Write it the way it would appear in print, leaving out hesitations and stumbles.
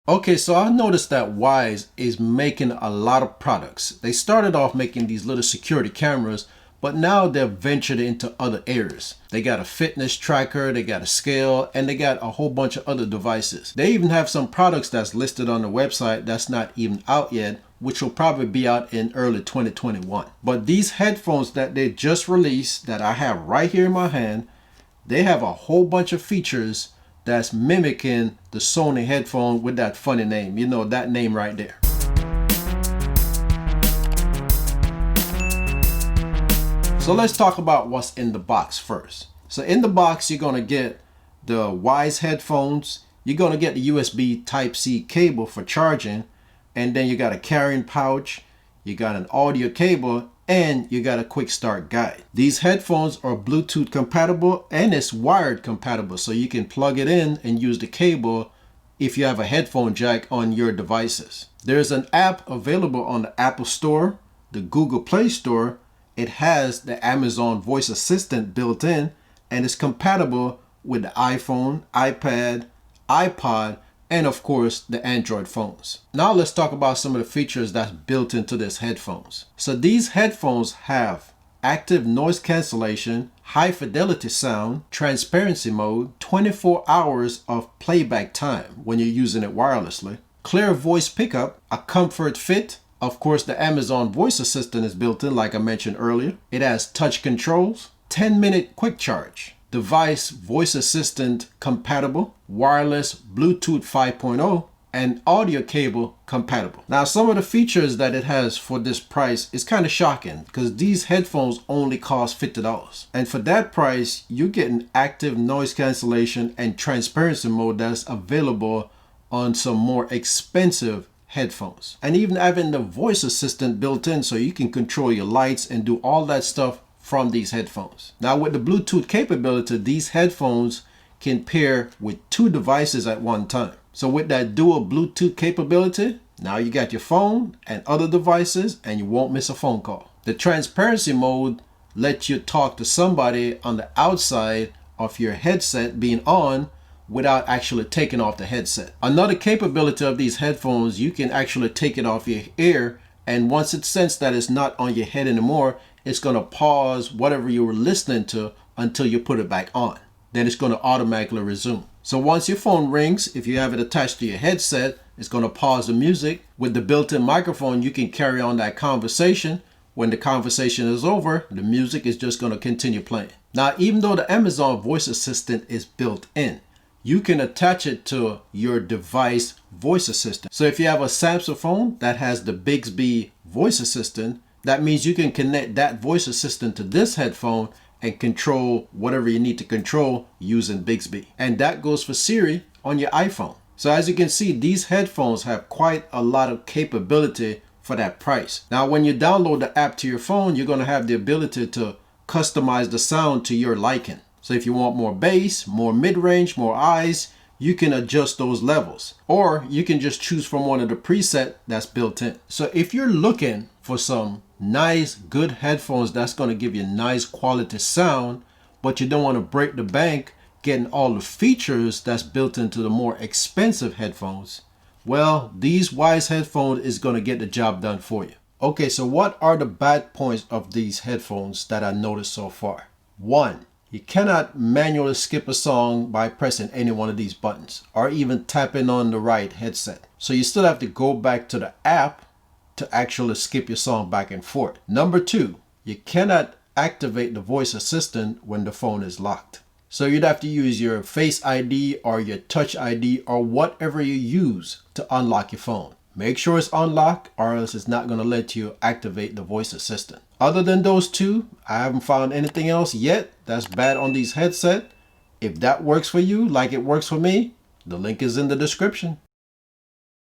Okay, so I noticed that Wyze is making a lot of products. They started off making these little security cameras, but now they've ventured into other areas. They got a fitness tracker, they got a scale, and they got a whole bunch of other devices. They even have some products that's listed on the website that's not even out yet, which will probably be out in early 2021. But these headphones that they just released that I have right here in my hand, they have a whole bunch of features that's mimicking the Sony headphone with that funny name. You know, that name right there. So let's talk about what's in the box first. So in the box, you're going to get the Wyze headphones. You're going to get the USB Type-C cable for charging. And then you got a carrying pouch. You got an audio cable. And you got a quick start guide. These headphones are Bluetooth compatible and it's wired compatible. So you can plug it in and use the cable if you have a headphone jack on your devices. There's an app available on the Apple Store, the Google Play Store. It has the Amazon Voice Assistant built in and it's compatible with the iPhone, iPad, iPod, and of course the Android phones. Now let's talk about some of the features that's built into these headphones. So these headphones have active noise cancellation, high fidelity sound, transparency mode, 24 hours of playback time when you're using it wirelessly, clear voice pickup, a comfort fit. Of course the Amazon Voice Assistant is built in like I mentioned earlier. It has touch controls, 10-minute quick charge, device voice assistant compatible, wireless Bluetooth 5.0, and audio cable compatible. Now some of the features that it has for this price is kind of shocking because these headphones only cost $50. And for that price, you're getting active noise cancellation and transparency mode that's available on some more expensive headphones. And even having the voice assistant built in so you can control your lights and do all that stuff from these headphones. Now with the Bluetooth capability, these headphones can pair with two devices at one time. So with that dual Bluetooth capability, now you got your phone and other devices and you won't miss a phone call. The transparency mode lets you talk to somebody on the outside of your headset being on without actually taking off the headset. Another capability of these headphones, you can actually take it off your ear, and once it senses that it's not on your head anymore, it's going to pause whatever you were listening to until you put it back on. Then it's going to automatically resume. So once your phone rings, if you have it attached to your headset, it's going to pause the music. With the built-in microphone, you can carry on that conversation. When the conversation is over, the music is just going to continue playing. Now, even though the Amazon Voice Assistant is built in, you can attach it to your device voice assistant. So if you have a Samsung phone that has the Bixby voice assistant, that means you can connect that voice assistant to this headphone and control whatever you need to control using Bixby. And that goes for Siri on your iPhone. So as you can see, these headphones have quite a lot of capability for that price. Now, when you download the app to your phone, you're going to have the ability to customize the sound to your liking. So if you want more bass, more mid-range, more highs, you can adjust those levels, or you can just choose from one of the preset that's built in. So if you're looking for some nice, good headphones that's going to give you nice quality sound, but you don't want to break the bank getting all the features that's built into the more expensive headphones, well, these Wyze headphones is going to get the job done for you. Okay, so what are the bad points of these headphones that I noticed so far? 1, you cannot manually skip a song by pressing any one of these buttons or even tapping on the right headset. So you still have to go back to the app to actually skip your song back and forth. Number 2, you cannot activate the voice assistant when the phone is locked. So you'd have to use your Face ID or your Touch ID or whatever you use to unlock your phone. Make sure it's unlocked or else it's not going to let you activate the voice assistant. Other than those two, I haven't found anything else yet that's bad on these headsets. If that works for you like it works for me, the link is in the description.